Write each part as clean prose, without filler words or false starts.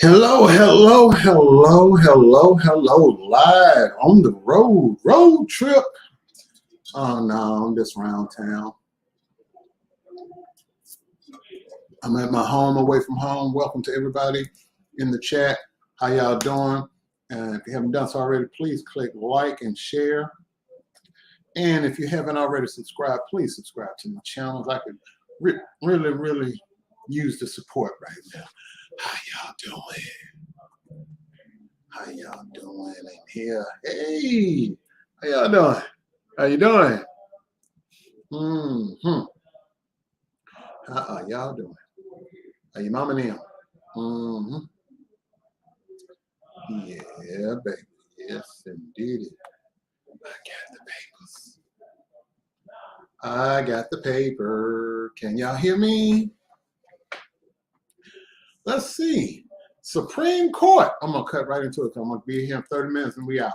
Hello, hello, hello, hello, hello, live on the road trip. Oh no, I'm just around town. I'm at my home, away from home. Welcome to everybody in the chat. How y'all doing? And if you haven't done so already, please click like and share. And if you haven't already subscribed, please subscribe to my channel. I could really use the support right now. How y'all doing? How y'all doing in here? Hey, how y'all doing? How you doing? How are y'all doing? How your mama and them? Yeah, baby. Yes, indeed. I got the paper. Can y'all hear me? Let's see. Supreme Court. I'm going to cut right into it. I'm going to be here in 30 minutes and we out.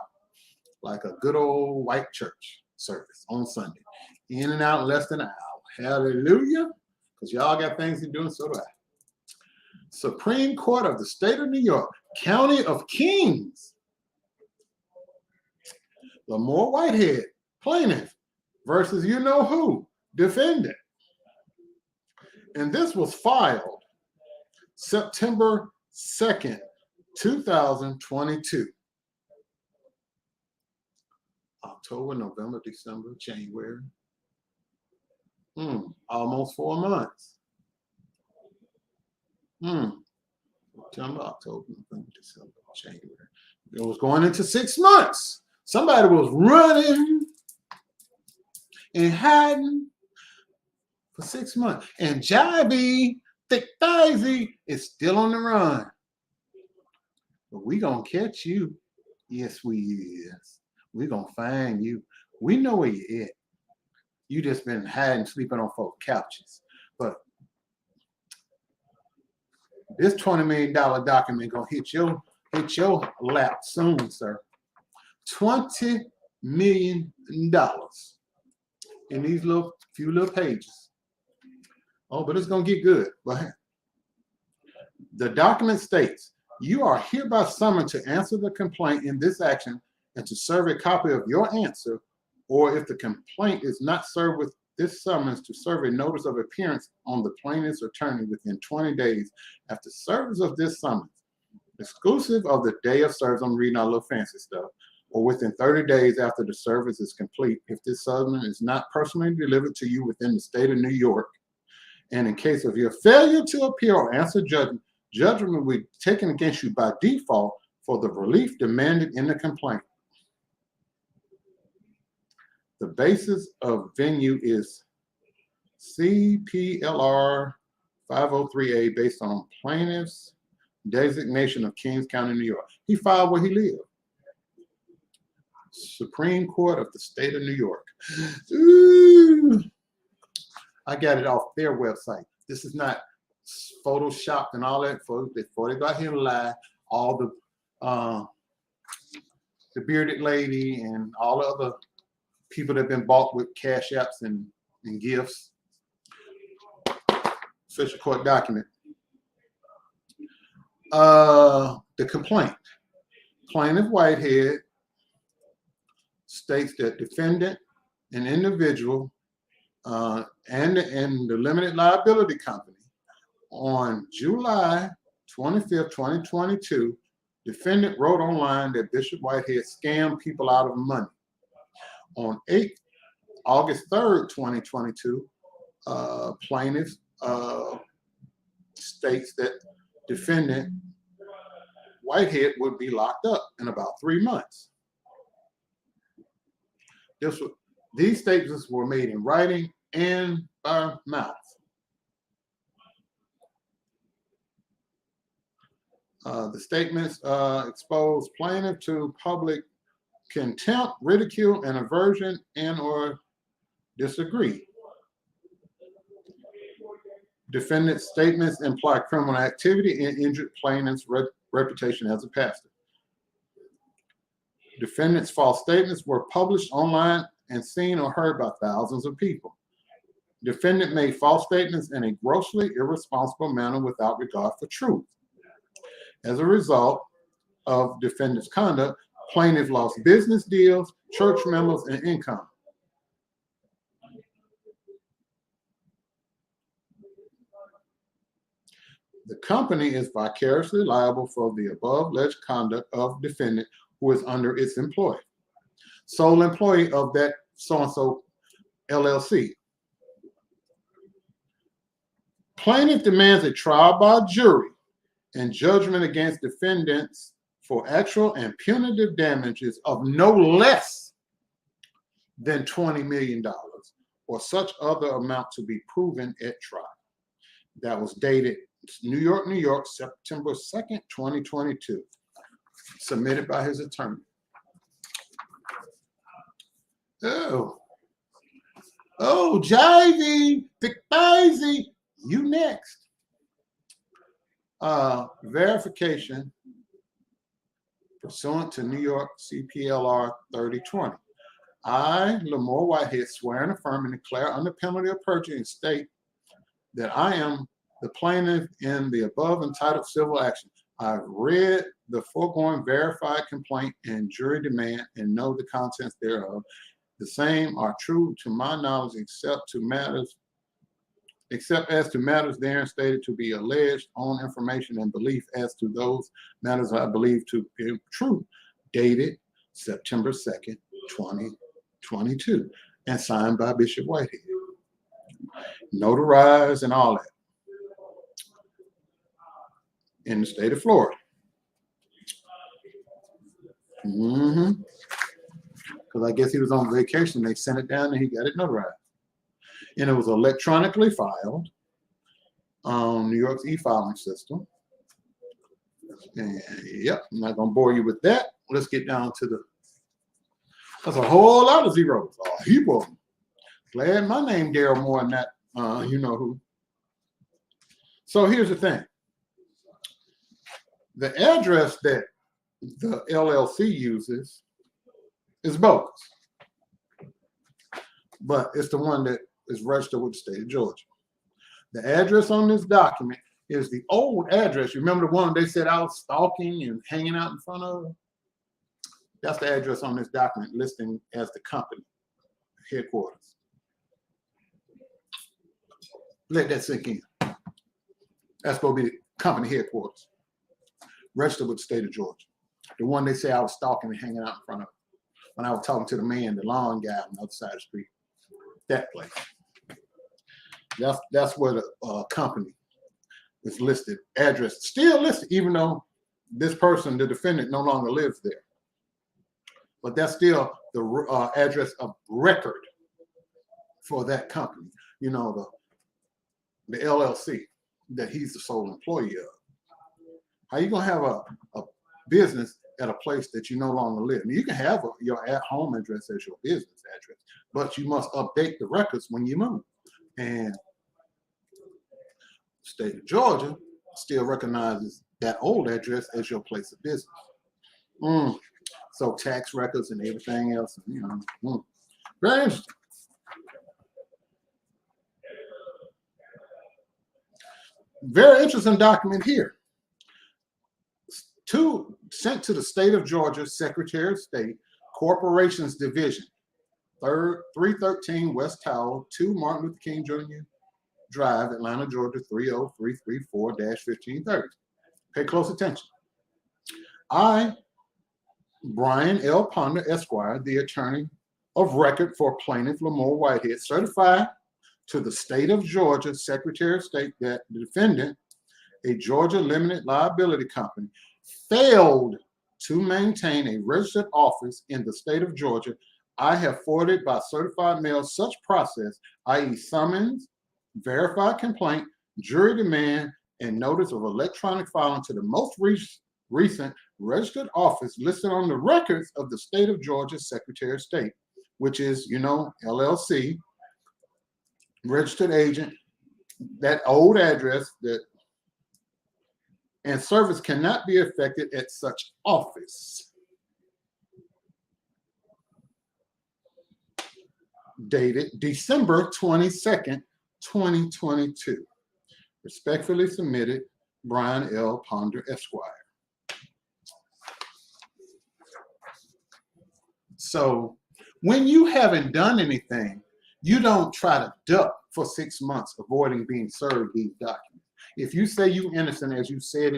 Like a good old white church service on Sunday. In and out less than an hour. Hallelujah. Because y'all got things to do and so do I. Supreme Court of the State of New York, County of Kings. Lamor Whitehead, plaintiff, versus you know who, defendant. And this was filed September 2nd, 2022. October, November, December, January. Almost 4 months. September, October, November, December, January. It was going into 6 months. Somebody was running and hiding for 6 months. And Jives, thick thighsy, is still on the run. But we gonna catch you. Yes, we is. We gonna find you. We know where you at. You just been hiding, sleeping on folks' couches. But this $20 million document gonna hit your lap soon, sir. $20 million in these few little pages. Oh, but it's gonna get good. But the document states, you are hereby summoned to answer the complaint in this action and to serve a copy of your answer, or if the complaint is not served with this summons, to serve a notice of appearance on the plaintiff's attorney within 20 days after service of this summons, exclusive of the day of service. I'm reading all little fancy stuff. Or within 30 days after the service is complete, if this summons is not personally delivered to you within the state of New York. And in case of your failure to appear or answer judgment, judgment will be taken against you by default for the relief demanded in the complaint. The basis of venue is CPLR 503A based on plaintiff's designation of Kings County, New York. He filed where he lived. Supreme Court of the State of New York. Ooh. I got it off their website. This is not photoshopped and all that. Before they got here and lie, all the bearded lady and all the other people that have been bought with cash apps and gifts. Official court document. The complaint. Plaintiff Whitehead states that defendant, an individual, and the limited liability company on July 25th, 2022, defendant wrote online that Bishop Whitehead scammed people out of money. On August 3rd, 2022, plaintiff states that defendant Whitehead would be locked up in about 3 months. These statements were made in writing and by mouth. The statements expose plaintiff to public contempt, ridicule, and aversion, and or disagree. Defendant's statements imply criminal activity and injured plaintiff's reputation as a pastor. Defendant's false statements were published online and seen or heard by thousands of people. Defendant made false statements in a grossly irresponsible manner without regard for truth. As a result of defendant's conduct, plaintiff lost business deals, church members, and income. The company is vicariously liable for the above alleged conduct of defendant who is under its employ. Sole employee of that so-and-so LLC. Plaintiff demands a trial by jury and judgment against defendants for actual and punitive damages of no less than $20 million or such other amount to be proven at trial. That was dated New York, New York, September 2nd, 2022. Submitted by his attorney. Oh, Jives, Thick you next. Verification pursuant to New York CPLR 3020. I, Lamor Whitehead, swear and affirm and declare under penalty of perjury and state that I am the plaintiff in the above entitled civil action. I've read the foregoing verified complaint and jury demand and know the contents thereof. The same are true to my knowledge, except as to matters therein stated to be alleged on information and belief as to those matters I believe to be true. Dated September 2nd, 2022, and signed by Bishop Whitehead. Notarized and all that. In the state of Florida. Because I guess he was on vacation. They sent it down and he got it notarized. And it was electronically filed on New York's e-filing system. And yep, I'm not going to bore you with that. Let's get down to that's a whole lot of zeros. A heap of them. Glad my name Daryl more than that. You know who. So here's the thing. The address that the LLC uses is bogus, but it's the one that is registered with the state of Georgia. The address on this document is the old address. You remember the one they said I was stalking and hanging out in front of? That's the address on this document listing as the company headquarters. Let that sink in. That's going to be the company headquarters. Registered with the state of Georgia. The one they say I was stalking and hanging out in front of when I was talking to the man, the lawn guy on the other side of the street. That place. That's where the company is listed. Address still listed, even though this person, the defendant, no longer lives there. But that's still the address of record for that company. You know, the LLC that he's the sole employee of. How you gonna have a business at a place that you no longer live? I mean, you can have your at-home address as your business address, but you must update the records when you move. And the state of Georgia still recognizes that old address as your place of business. So tax records and everything else, you know, very interesting. Very interesting document here. Sent to the state of Georgia Secretary of State, Corporations Division, 313 West Tower, 2 Martin Luther King Jr. Drive, Atlanta, Georgia, 30334-1530. Pay close attention. I, Brian L. Ponder, Esquire, the attorney of record for plaintiff Lamor Whitehead, certify to the state of Georgia Secretary of State that the defendant, a Georgia limited liability company, failed to maintain a registered office in the state of Georgia. I have forwarded by certified mail such process, i.e. summons, verified complaint, jury demand, and notice of electronic filing to the most recent registered office listed on the records of the state of Georgia Secretary of State, which is, you know, LLC, registered agent, that old address that, and service cannot be effected at such office. Dated December 22nd, 2022. Respectfully submitted, Brian L. Ponder, Esquire. So when you haven't done anything, you don't try to duck for 6 months, avoiding being served these documents. If you say you're innocent, as you said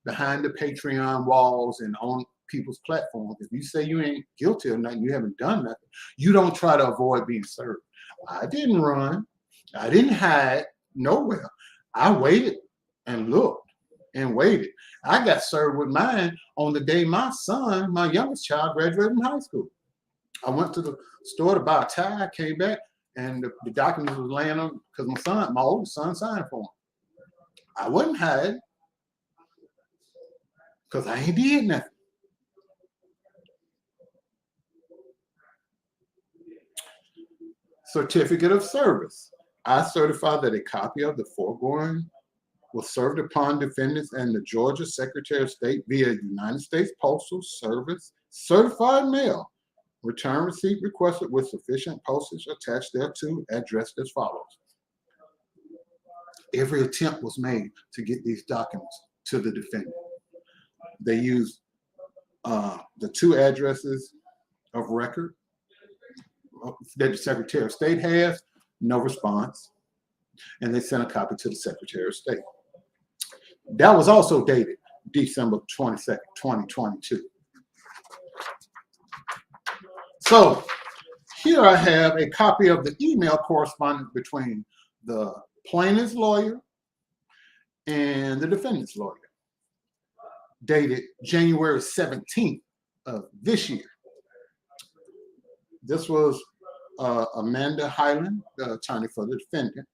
behind the Patreon walls and on people's platforms, if you say you ain't guilty of nothing, you haven't done nothing, you don't try to avoid being served. I didn't run. I didn't hide nowhere. I waited and looked and waited. I got served with mine on the day my son, my youngest child, graduated from high school. I went to the store to buy a tie. I came back and the documents was laying on because my oldest son signed for him. I wasn't hiding because I ain't did nothing. Certificate of service. I certify that a copy of the foregoing was served upon defendants and the Georgia Secretary of State via United States Postal Service certified mail. Return receipt requested with sufficient postage attached thereto, addressed as follows. Every attempt was made to get these documents to the defendant. They used the 2 addresses of record that the Secretary of State has, no response, and they sent a copy to the Secretary of State. That was also dated December 22nd, 2022. So here I have a copy of the email correspondence between the plaintiff's lawyer and the defendant's lawyer, dated January 17th of this year. This was Amanda Highland, the attorney for the defendant,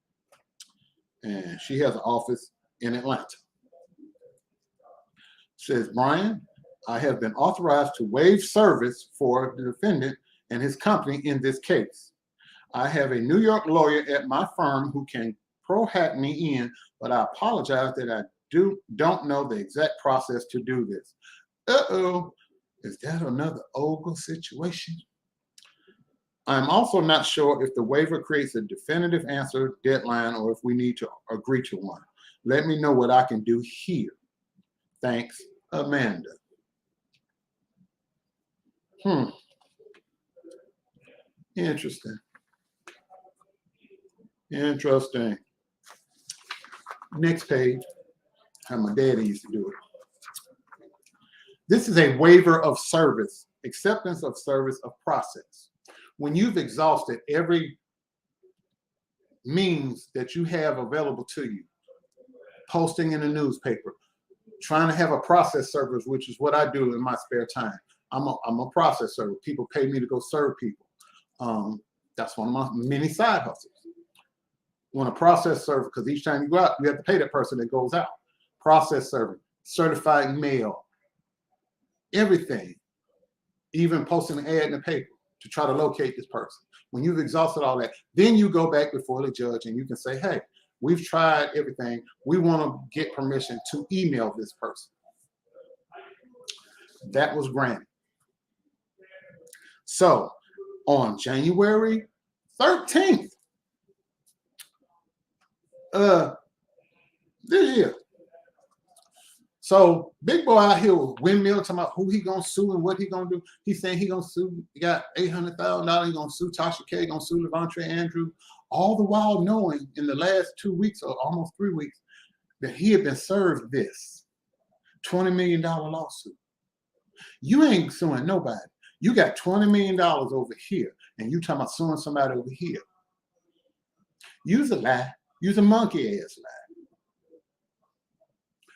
and she has an office in Atlanta. Says, Brian, I have been authorized to waive service for the defendant and his company in this case. I have a New York lawyer at my firm who can pro-hack me in, but I apologize that I don't know the exact process to do this. Uh-oh, is that another Ogle situation? I'm also not sure if the waiver creates a definitive answer deadline or if we need to agree to one. Let me know what I can do here. Thanks, Amanda. Interesting. Interesting. Next page, how my daddy used to do it. This is a waiver of service, acceptance of service of process. When you've exhausted every means that you have available to you, posting in the newspaper, trying to have a process service, which is what I do in my spare time. I'm a process server. People pay me to go serve people. That's one of my many side hustles. When a process server, because each time you go out, you have to pay that person that goes out. Process server, certified mail, everything, even posting an ad in the paper to try to locate this person. When you've exhausted all that, then you go back before the judge and you can say, hey, we've tried everything. We want to get permission to email this person. That was granted. So on January 13th, this year. So big boy out here with windmill talking about who he gonna sue and what he gonna do. He's saying he gonna sue. He got $800,000. He gonna sue Tasha K. Gonna sue Levontre Andrew. All the while knowing in the last 2 weeks or almost 3 weeks that he had been served this $20 million lawsuit. You ain't suing nobody. You got $20 million over here, and you talking about suing somebody over here. Use a lie. Use a monkey ass lie.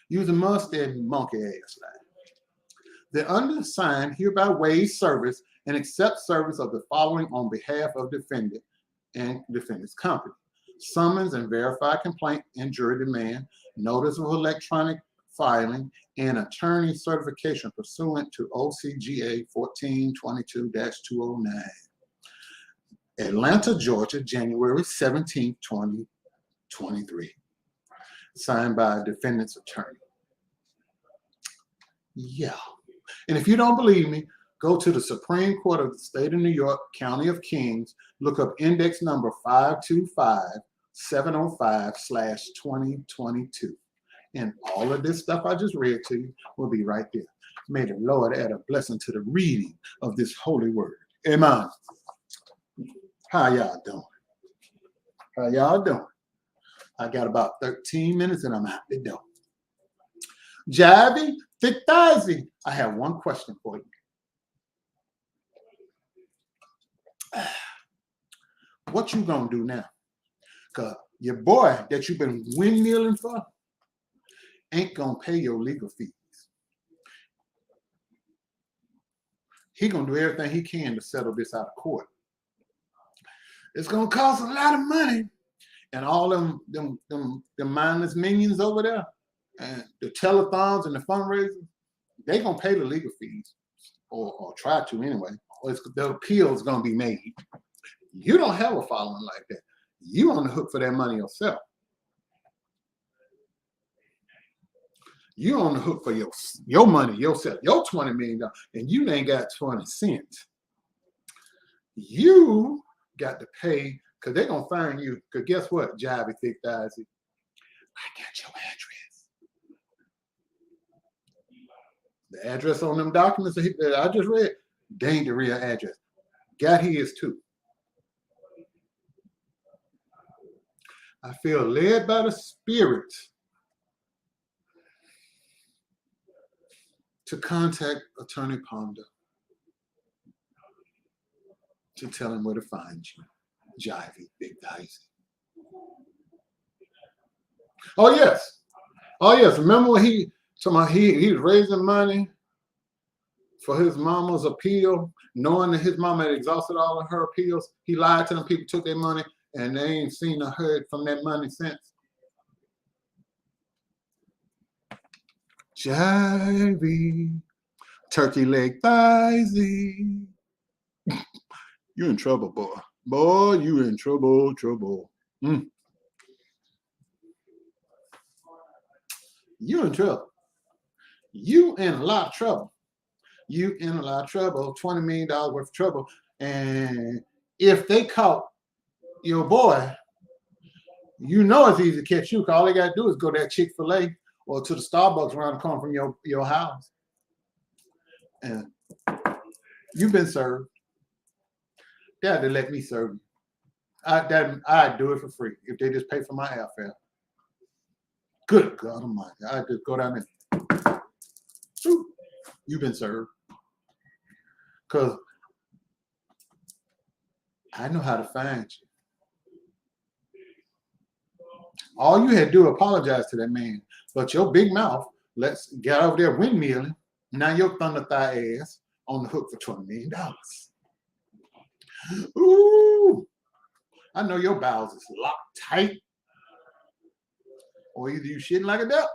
Use a mustard monkey ass lie. The undersigned hereby waives service and accepts service of the following on behalf of defendant and defendant's company: summons and verified complaint and jury demand, notice of electronic filing, and attorney certification pursuant to OCGA 1422-209. Atlanta, Georgia, January 17, 2023. Signed by a defendant's attorney. Yeah. And if you don't believe me, go to the Supreme Court of the State of New York, County of Kings, look up index number 525-705/2022. And all of this stuff I just read to you will be right there. May the Lord add a blessing to the reading of this holy word. Amen. How y'all doing? How y'all doing? I got about 13 minutes and I'm out the door. Jivey, thick thighsy, I have one question for you. What you gonna do now? Because your boy that you've been windmilling for ain't gonna pay your legal fees. He gonna do everything he can to settle this out of court. It's gonna cost a lot of money, and all them mindless minions over there, and the telethons and the fundraisers, they gonna pay the legal fees, or try to anyway. Or the appeal's gonna be made. You don't have a following like that. You on the hook for that money yourself. You on the hook for your money yourself, your $20 million, and you ain't got 20 cents. You got to pay, because they're going to fine you. Because guess what, Jivey Thick Thighs? I got your address. The address on them documents that I just read, they ain't the real address. Got his too. I feel led by the Spirit to contact Attorney Ponder to tell him where to find you, Jivey Big Dicey. Oh yes, remember when he was raising money for his mama's appeal, knowing that his mama had exhausted all of her appeals? He lied to them. People took their money, and they ain't seen or heard from that money since. Jivey, turkey leg thighsy. You in trouble, boy. Boy, you in trouble. You in trouble. You in a lot of trouble. You in a lot of trouble. $20 million worth of trouble. And if they caught your boy, you know it's easy to catch you. Because all they got to do is go to that Chick-fil-A or to the Starbucks around the corner from your house. And you've been served. They had to let me serve you. I'd do it for free if they just pay for my airfare. Good God Almighty. I'd just go down there. You've been served. Because I know how to find you. All you had to do is apologize to that man. But your big mouth, let's get over there windmilling. Now your thunder thigh ass on the hook for $20 million. Ooh. I know your bowels is locked tight. Or either you shitting like a duck.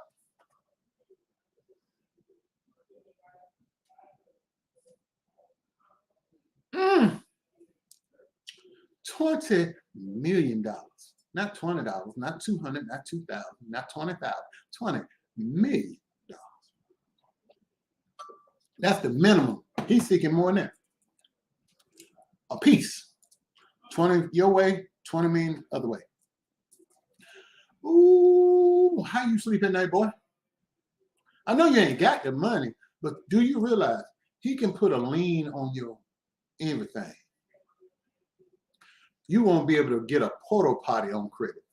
$20 million. Not $20, not $200, not $2,000, not $20,000. $20 million. That's the minimum. He's seeking more than that. A piece. 20 your way, 20 million other way. Ooh, how you sleep at night, boy? I know you ain't got the money, but do you realize he can put a lien on your everything? You won't be able to get a porta potty on credit.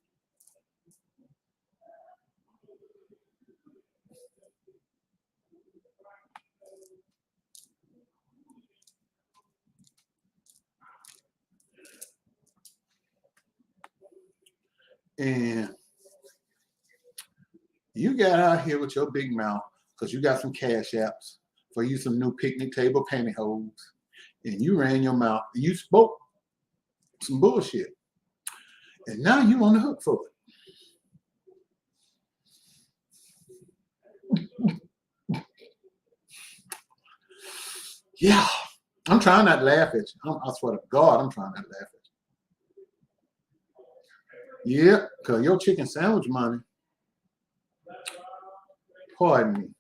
And you got out here with your big mouth because you got some cash apps for you, some new picnic table pantyhose, and you ran your mouth. You spoke some bullshit, and now you on the hook for it. Yeah, I'm trying not to laugh at you. I swear to God, I'm trying not to laugh at you. Yeah, because your chicken sandwich money, pardon me.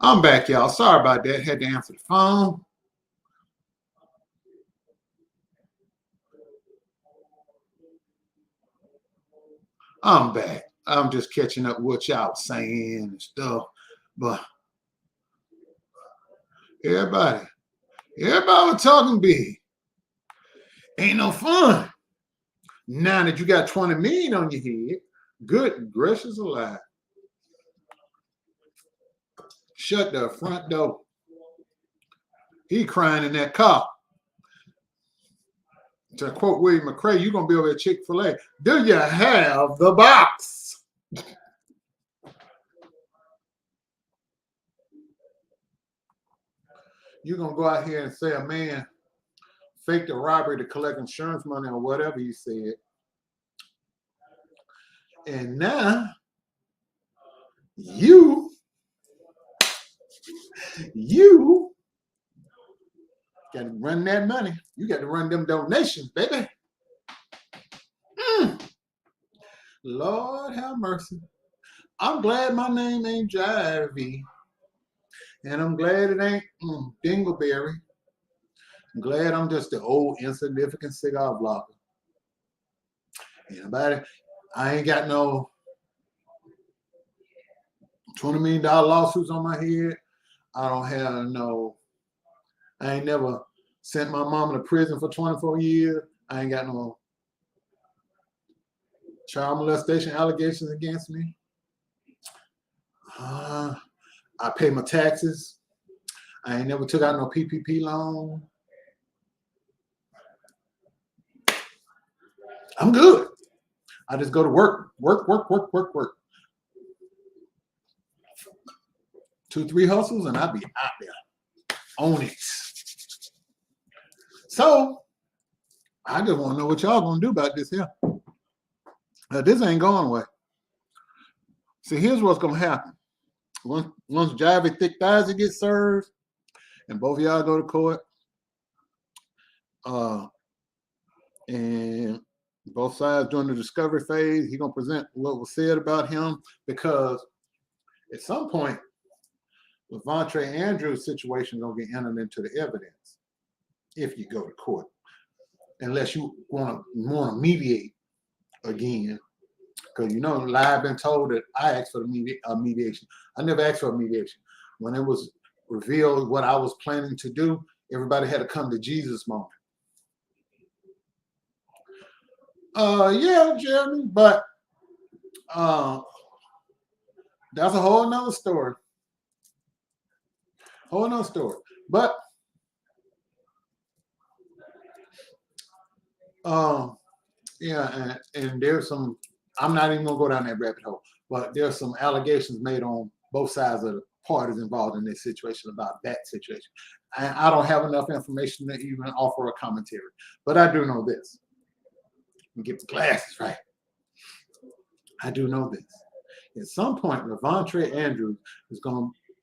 I'm back, y'all. Sorry about that. Had to answer the phone. I'm back. I'm just catching up with what y'all saying and stuff. But everybody was talking big. Ain't no fun. Now that you got 20 million on your head, good gracious alive. Shut the front door. He crying in that car. To quote William McCray, you're going to be over at Chick-fil-A. Do you have the box? You're going to go out here and say a man faked a robbery to collect insurance money or whatever you said. And now you got to run that money. You got to run them donations, baby. Lord have mercy. I'm glad my name ain't Jives. And I'm glad it ain't Dingleberry. I'm glad I'm just the old insignificant cigar blogger. Anybody, I ain't got no $20 million lawsuits on my head. I don't have no, I ain't never sent my mama to prison for 24 years. I ain't got no child molestation allegations against me. I pay my taxes. I ain't never took out no PPP loan. I'm good. I just go to work. 2-3 hustles and I'll be out there on it. So I just want to know what y'all gonna do about this here. This ain't going away. See, here's what's gonna happen. Once Jives Thick Thighs gets served, and both of y'all go to court, and both sides during the discovery phase, he's gonna present what was said about him, because at some point, Levante Andrews' situation gonna get entered into the evidence if you go to court, unless you want to mediate again. Because you know, I've been told that I asked for the mediation. I never asked for a mediation. When it was revealed what I was planning to do, everybody had to come to Jesus moment. Yeah, Jeremy, but that's a whole nother story. But yeah, and there's some, I'm not even gonna go down that rabbit hole, but there's some allegations made on both sides of the parties involved in this situation about that situation. I don't have enough information to even offer a commentary, but I do know this. Let me get the glasses right. I do know this. At some point, Levante Andrews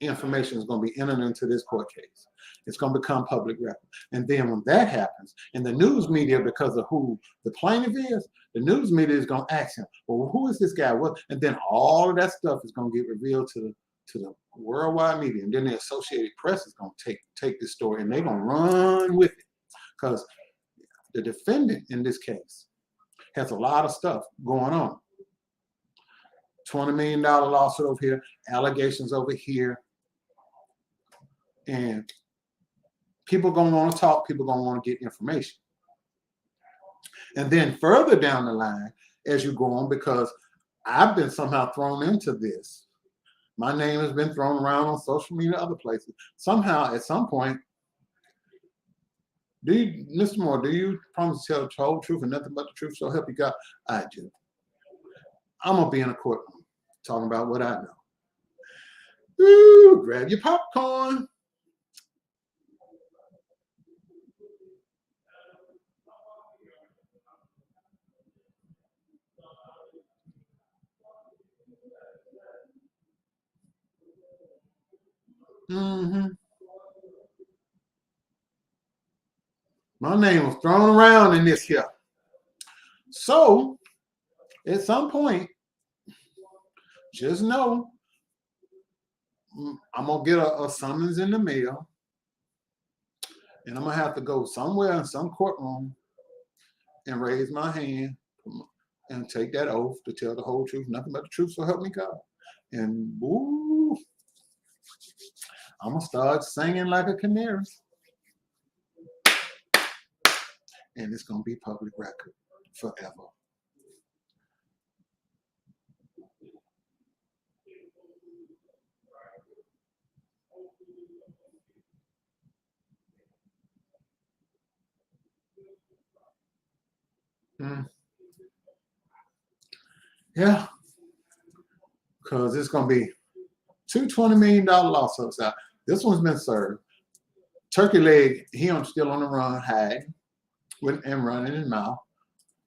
information is going to be entered into this court case. It's going to become public record. And then when that happens, and the news media, because of who the plaintiff is, the news media is going to ask him, well, who is this guy? What? And then all of that stuff is going to get revealed to the worldwide media. And then the Associated Press is going to take this story, and they're going to run with it. Because the defendant in this case has a lot of stuff going on. $20 million lawsuit over here, allegations over here. And people going to want to talk, people going to want to get information. And then further down the line, as you go on, because I've been somehow thrown into this. My name has been thrown around on social media, other places. Somehow, at some point, Mr. Moore, do you promise to tell the whole truth and nothing but the truth, so help you God? I do. I'm going to be in a courtroom talking about what I know. Ooh, grab your popcorn. My name was thrown around in this here. So, at some point, just know I'm gonna get a summons in the mail, and I'm gonna have to go somewhere in some courtroom and raise my hand and take that oath to tell the whole truth, nothing but the truth, so help me God. And woo, I'm gonna start singing like a canary, and it's gonna be public record forever. Yeah, because it's gonna be two $20 million lawsuits out. This one's been served. Turkey Leg, still on the run, hag, and running his mouth.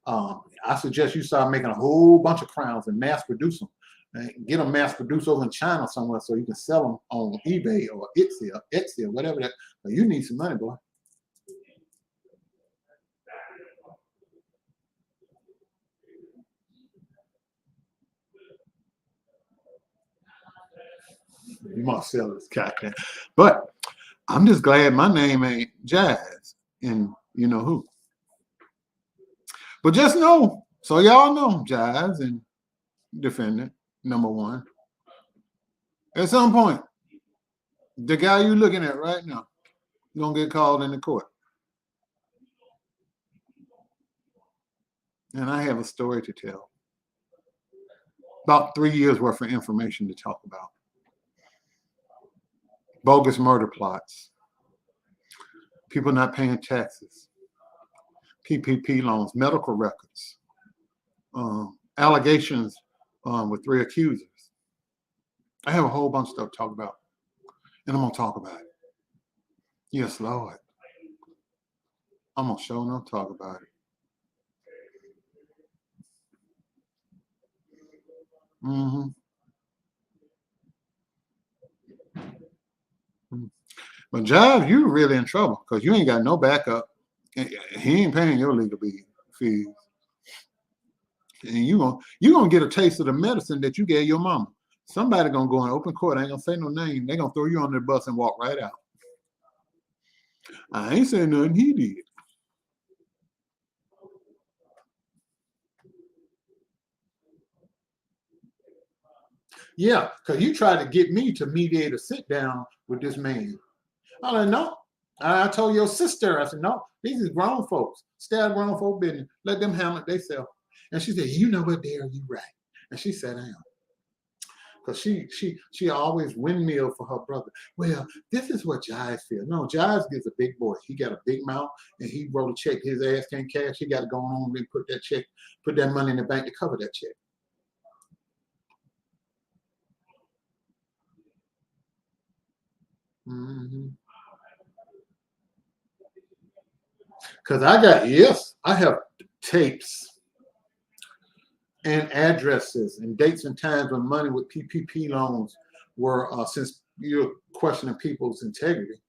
I suggest you start making a whole bunch of crowns and mass produce them. And get them mass produced over in China somewhere so you can sell them on eBay or Etsy or whatever that. But you need some money, boy. You must sell this goddamn. But I'm just glad my name ain't Jives and you know who. But just know, so y'all know, Jives and defendant number one. At some point, the guy you're looking at right now is gonna get called into court. And I have a story to tell. About 3 years worth of information to talk about. Bogus murder plots, people not paying taxes, PPP loans, medical records, allegations with 3 accusers. I have a whole bunch of stuff to talk about, and I'm going to talk about it. Yes, Lord. I'm going to show enough talk about it. But Jive, you're really in trouble because you ain't got no backup. He ain't paying your legal fees. And you're gonna get a taste of the medicine that you gave your mama. Somebody gonna go in open court. I ain't gonna say no name. They gonna throw you on the bus and walk right out. I ain't saying nothing he did. Yeah, because you tried to get me to mediate a sit down with this man. I like, no. I told your sister, I said, no, these is grown folks. Stay out of grown folk business. Let them handle it themselves. And she said, you know what, Dare, you right. And she sat down. Because she always windmill for her brother. Well, this is what Jives feels. No, Jives gives a big boy. He got a big mouth and he wrote a check. His ass can't cash. He got to go on and put that money in the bank to cover that check. Because I have tapes and addresses and dates and times when money with PPP loans were, since you're questioning people's integrity,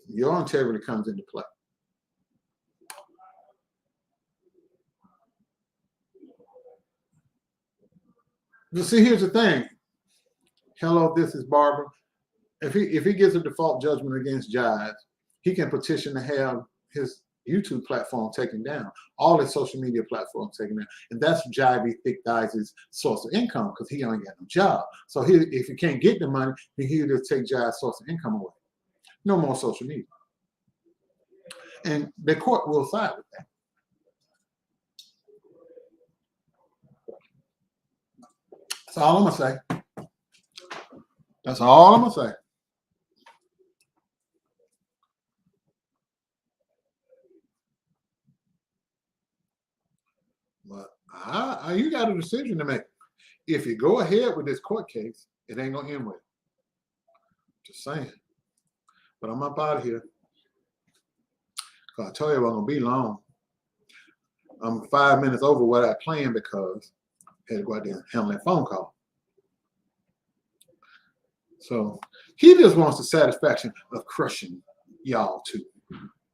your integrity comes into play. You see, here's the thing. Hello, this is Barbara. If he gets a default judgment against Jives, he can petition to have his YouTube platform taken down, all his social media platforms taken down, and that's Jivey Thick Thighs' source of income because he ain't got no job. So if he can't get the money, he'll just take Jive's source of income away. No more social media, and the court will side with that. That's all I'm gonna say. That's all I'm gonna say. But you got a decision to make. If you go ahead with this court case, it ain't gonna end well. Just saying. But I'm up out of here. Cause I told you I wasn't gonna be long. I'm 5 minutes over what I planned because I had to go out there and handle that phone call. So he just wants the satisfaction of crushing y'all too.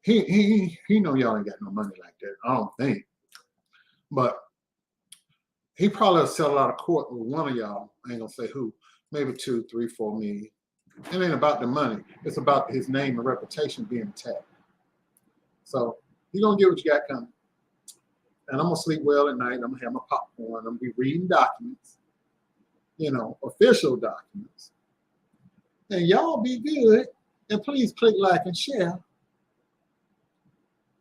He know y'all ain't got no money like that. I don't think. But he probably will settle out of court with one of y'all. I ain't gonna say who. Maybe 2, 3, 4 million. It ain't about the money. It's about his name and reputation being attacked. So you're gonna get what you got coming. And I'm gonna sleep well at night. I'm gonna have my popcorn. I'm gonna be reading documents, you know, official documents. And y'all be good. And please click like and share.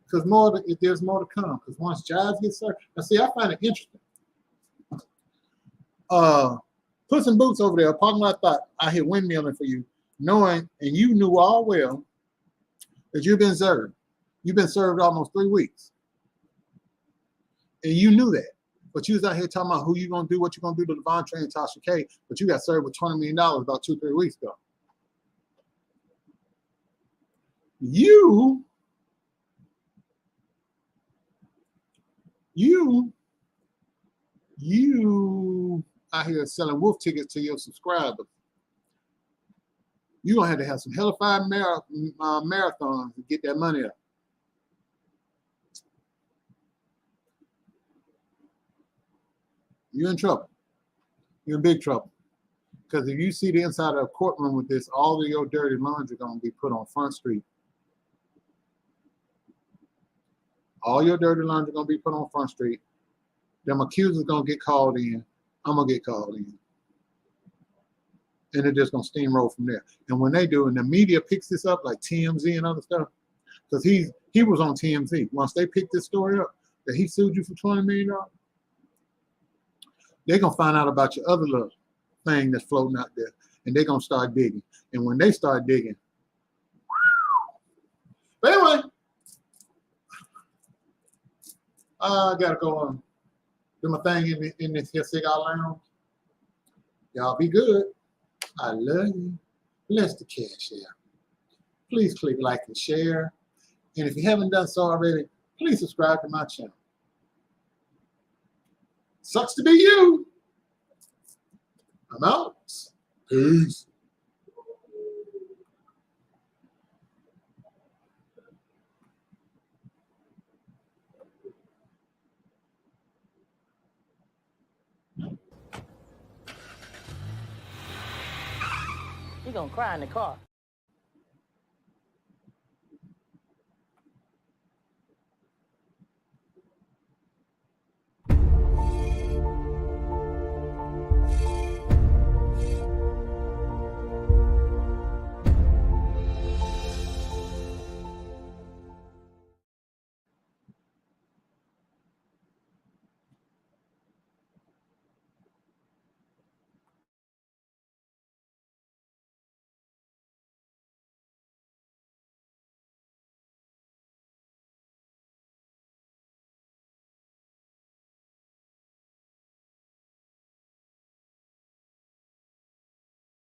Because there's more to come. Because once Jives gets served, now see, I find it interesting. Puss in Boots over there, parking lot thought I hit windmilling for you, knowing, and you knew all well that you've been served. You've been served almost 3 weeks. And you knew that. But you was out here talking about who you gonna do, what you gonna do to Levontre and Tasha K, but you got served with $20 million about 2-3 weeks ago. You out here selling wolf tickets to your subscribers. You're gonna have to have some hellified marathons to get that money up. You're in trouble. You're in big trouble. Because if you see the inside of a courtroom with this, all of your dirty laundry gonna be put on Front Street. All your dirty laundry gonna be put on Front Street. Them accusers gonna get called in. I'm gonna get called in. And they're just gonna steamroll from there. And when they do, and the media picks this up, like TMZ and other stuff, because he was on TMZ. Once they pick this story up, that he sued you for $20 million, they're gonna find out about your other little thing that's floating out there, and they're gonna start digging. And when they start digging, but anyway, I gotta go on. Do my thing in this here cigar lounge. Y'all be good. I love you. Bless the cash out. Please click like and share. And if you haven't done so already, please subscribe to my channel. Sucks to be you. I'm out. Peace. You're gonna cry in the car.